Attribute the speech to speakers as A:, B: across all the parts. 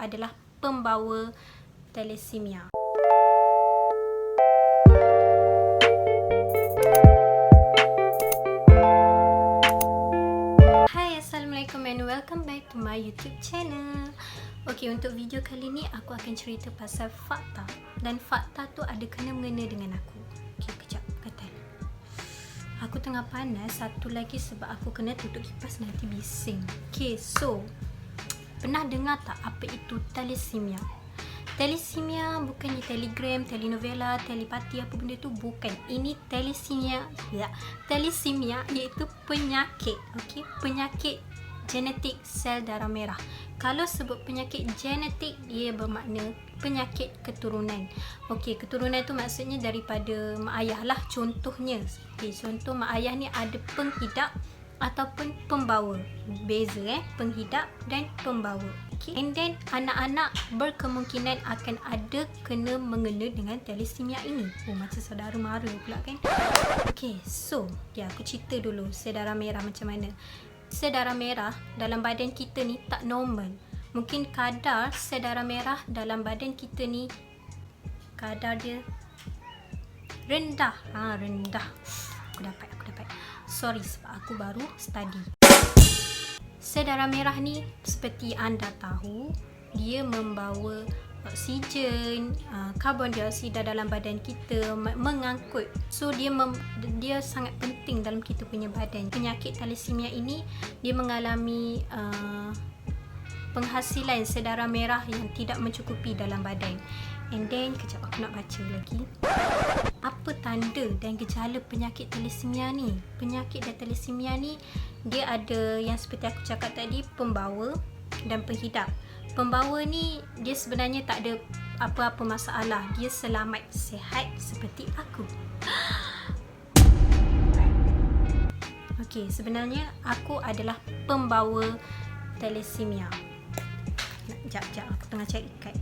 A: adalah pembawa thalassemia. Hai, Assalamualaikum and welcome back to my YouTube channel. Okay, untuk video kali ni aku akan cerita pasal fakta. Dan fakta tu ada kena-mengena dengan aku. Okay, kejap, katal. Aku tengah panas, satu lagi sebab aku kena tutup kipas nanti bising. Okay, so pernah dengar tak apa itu thalassemia? Thalassemia bukannya telegram, telenovela, telepati apa benda tu, bukan. Ini thalassemia, ya. Thalassemia iaitu penyakit, okey, penyakit genetik sel darah merah. Kalau sebut penyakit genetik, dia bermakna penyakit keturunan. Okey, keturunan tu maksudnya daripada mak ayah lah contohnya. Okey, contoh mak ayah ni ada penghidap ataupun pembawa. Beza penghidap dan pembawa. Okay. And then anak-anak berkemungkinan akan ada kena mengena dengan thalassemia ini. Oh, macam saudara mara pula kan. Okay, so aku cerita dulu sel darah merah macam mana. Sel darah merah dalam badan kita ni tak normal. Mungkin kadar sel darah merah dalam badan kita ni kadar dia rendah. Rendah. Aku dapat. Sorry sebab aku baru study. Sel darah merah ni seperti anda tahu, dia membawa oksigen, karbon dioksida dalam badan kita, mengangkut. So dia sangat penting dalam kita punya badan. Penyakit thalassemia ini dia mengalami penghasilan sel darah merah yang tidak mencukupi dalam badan. And then kejap aku nak baca lagi. Apa tanda dan gejala penyakit thalassemia ni? Penyakit dan thalassemia ni dia ada yang seperti aku cakap tadi, pembawa dan penghidap. Pembawa ni dia sebenarnya tak ada apa-apa masalah. Dia selamat, sihat seperti aku. Okey, sebenarnya aku adalah pembawa thalassemia. Sekejap, aku tengah cari kad.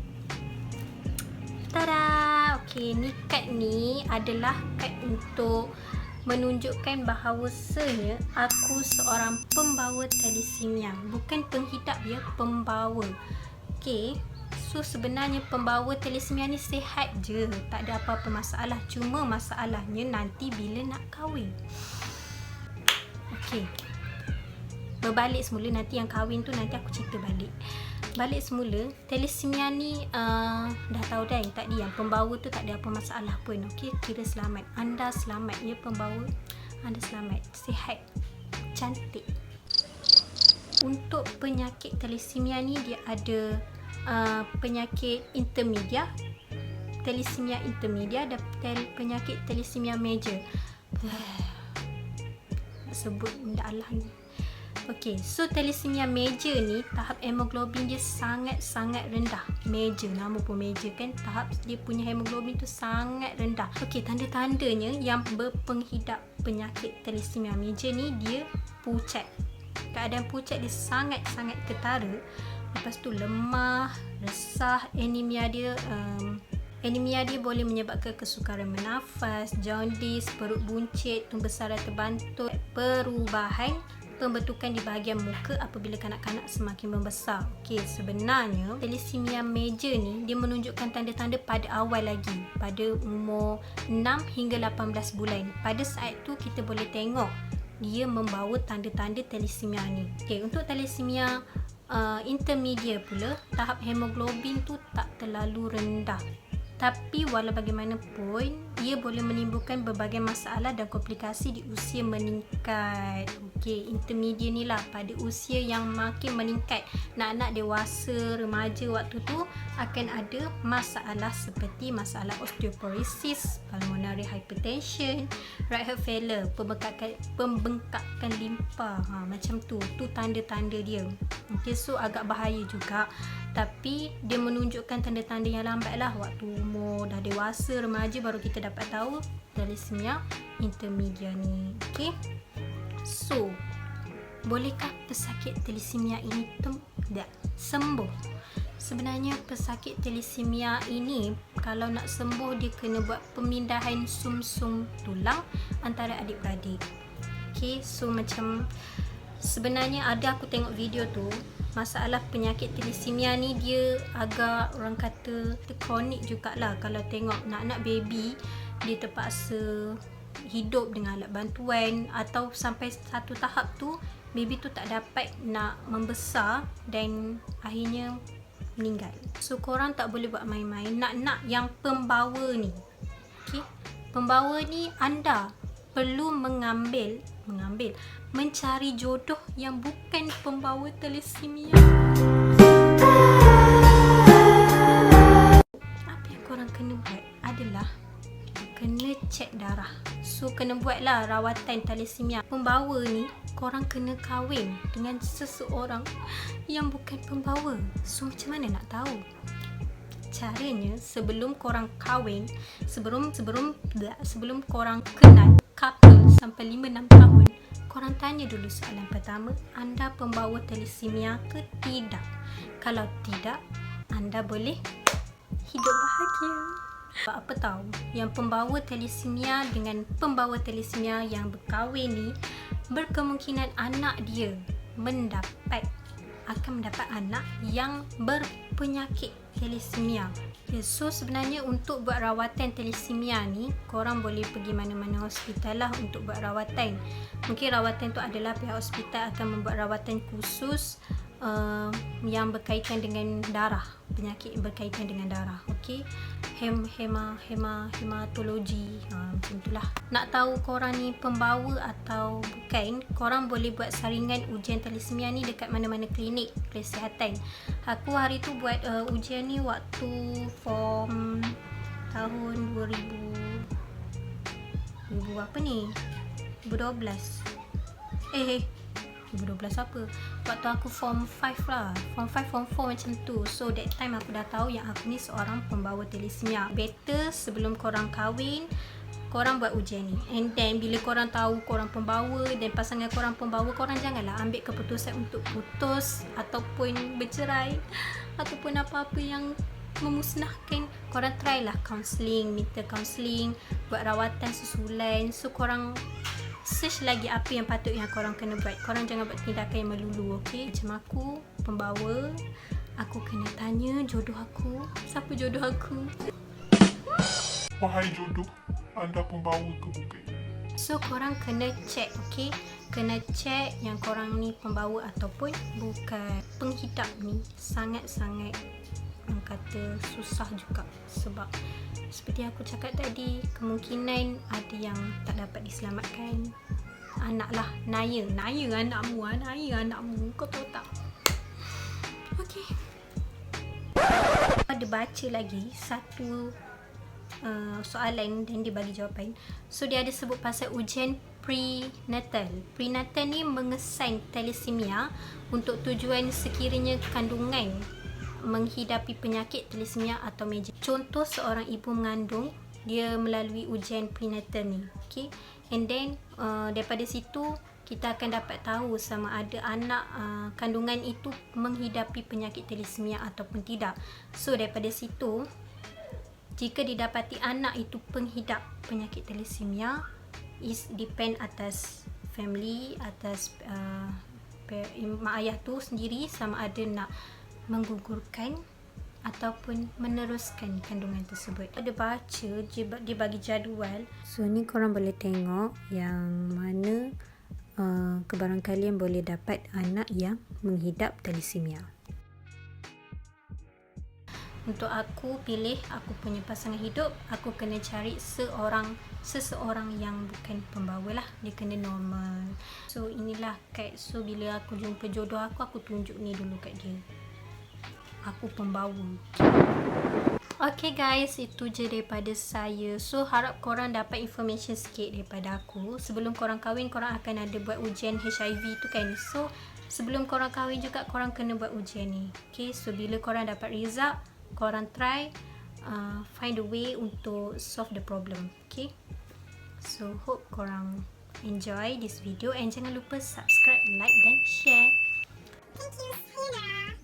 A: Tada! Okey, ni kad ni adalah kad untuk menunjukkan bahawasanya aku seorang pembawa thalassemia. Bukan penghidap ya, pembawa. Okey, so sebenarnya pembawa thalassemia ni sihat je, tak ada apa-apa masalah. Cuma masalahnya nanti bila nak kahwin. Okey, berbalik semula, nanti yang kahwin tu nanti aku cerita balik semula. Thalassemia ni dah tahu dah tadi yang pembawa tu tak ada apa masalah pun. Okey, kira selamat. Anda selamat ya pembawa. Anda selamat, sihat, cantik. Untuk penyakit thalassemia ni dia ada penyakit intermedia, thalassemia intermedia dan penyakit thalassemia major. Sebut benda Allah ni. Okey, so thalassemia major ni tahap hemoglobin dia sangat-sangat rendah. Major, nama pun major kan, tahap dia punya hemoglobin tu sangat rendah. Okey, tanda-tandanya yang berpenghidap penyakit thalassemia major ni dia pucat. Keadaan pucat dia sangat-sangat ketara. Lepas tu lemah, resah, anemia dia boleh menyebabkan kesukaran bernafas, jaundice, perut buncit, pembesaran terbantul, perubahan pembentukan di bahagian muka apabila kanak-kanak semakin membesar. Okey, sebenarnya thalassemia major ni dia menunjukkan tanda-tanda pada awal lagi, pada umur 6 hingga 18 bulan. Pada saat tu kita boleh tengok dia membawa tanda-tanda thalassemia ni. Okey, untuk thalassemia intermedia pula, tahap hemoglobin tu tak terlalu rendah. Tapi walau bagaimanapun, dia boleh menimbulkan berbagai masalah dan komplikasi di usia meningkat. Okey, intermediate ni lah pada usia yang makin meningkat. Nak dewasa, remaja waktu tu akan ada masalah seperti masalah osteoporosis, pulmonary hypertension, right heart failure, pembengkakan limpa. Macam tu tanda-tanda dia. Okey, so agak bahaya juga. Tapi dia menunjukkan tanda-tanda yang lambat lah. Waktu umur dah dewasa, remaja baru kita dapat tahu thalassemia intermedia ni. Okay, so bolehkah pesakit thalassemia ini sembuh? Sebenarnya pesakit thalassemia ini kalau nak sembuh dia kena buat pemindahan sum-sum tulang antara adik-beradik. Okay, so macam sebenarnya ada aku tengok video tu, masalah penyakit thalassemia ni dia agak orang kata kronik jugalah. Kalau tengok nak baby, dia terpaksa hidup dengan alat bantuan, atau sampai satu tahap tu baby tu tak dapat nak membesar dan akhirnya meninggal. So korang tak boleh buat main-main. Nak yang pembawa ni, okay? Pembawa ni anda perlu mencari jodoh yang bukan pembawa thalassemia. Apa yang korang kena buat adalah kena cek darah. So kena buatlah rawatan thalassemia. Pembawa ni korang kena kahwin dengan seseorang yang bukan pembawa. So macam mana nak tahu? Caranya, sebelum korang kahwin, sebelum korang kenal couple sampai 5-6 tahun, korang tanya dulu soalan pertama, anda pembawa thalassemia ke tidak? Kalau tidak, anda boleh hidup bahagia. Apa tahu, yang pembawa thalassemia dengan pembawa thalassemia yang berkahwin ni, berkemungkinan anak dia akan mendapat anak yang berpenyakit thalassemia. So sebenarnya untuk buat rawatan thalassemia ni, korang boleh pergi mana-mana hospital lah untuk buat rawatan. Mungkin rawatan tu adalah pihak hospital akan membuat rawatan khusus yang berkaitan dengan darah, penyakit berkaitan dengan darah. Okey, hematologi, macam itulah. Nak tahu korang ni pembawa atau bukan, korang boleh buat saringan ujian thalassemia ni dekat mana-mana klinik kesihatan. Aku hari tu buat ujian ni waktu form tahun 2012 apa, waktu aku form 5 lah, form 5, form 4 macam tu. So that time aku dah tahu yang aku ni seorang pembawa thalassemia. Better sebelum korang kahwin, korang buat ujian ni. And then bila korang tahu korang pembawa dan pasangan korang pembawa, korang janganlah ambil keputusan untuk putus ataupun bercerai ataupun apa-apa yang memusnahkan. Korang try lah counselling, minta counselling, buat rawatan susulan. So korang search lagi apa yang patut yang korang kena buat. Korang jangan buat tindakan yang melulu, okey? Macam aku, pembawa, aku kena tanya jodoh aku. Siapa jodoh aku?
B: Wahai jodoh, anda pembawa ke bukan?
A: So korang kena check, okey? Kena check yang korang ni pembawa ataupun bukan. Penghidap ni sangat-sangat, orang kata, susah juga. Sebab seperti aku cakap tadi, kemungkinan ada yang tak dapat diselamatkan. Anak lah, naya anakmu, kau tahu tak? Okey, ada baca lagi satu soalan dan dia bagi jawapan. So dia ada sebut pasal ujian prenatal. Prenatal ni mengesan thalassemia untuk tujuan sekiranya kandungan menghidapi penyakit thalassemia atau meja. Contoh seorang ibu mengandung, dia melalui ujian prenatal ni, okay? And then daripada situ kita akan dapat tahu sama ada anak kandungan itu menghidapi penyakit thalassemia ataupun tidak. So daripada situ, jika didapati anak itu penghidap penyakit thalassemia, is depend atas family, atas mak ayah tu sendiri sama ada nak menggugurkan ataupun meneruskan kandungan tersebut. Ada baca, dia bagi jadual. So ni korang boleh tengok yang mana kebarang kalian boleh dapat anak yang menghidap thalassemia. Untuk aku pilih aku punya pasangan hidup, aku kena cari seseorang yang bukan pembawa lah. Dia kena normal. So inilah kat. So bila aku jumpa jodoh aku tunjuk ni dulu kat dia, aku pembawa. Okay guys, itu je daripada saya. So harap korang dapat information sikit daripada aku. Sebelum korang kahwin, korang akan ada buat ujian HIV tu kan. So sebelum korang kahwin juga, korang kena buat ujian ni. Okay, so bila korang dapat result, korang try find a way untuk solve the problem. Okay, so hope korang enjoy this video and jangan lupa subscribe, like dan share.
C: Thank you, Hina.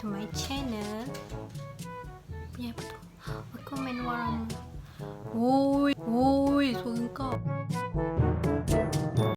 A: to my channel. Punya apa tu? Aku main warna. Woi, suara kau.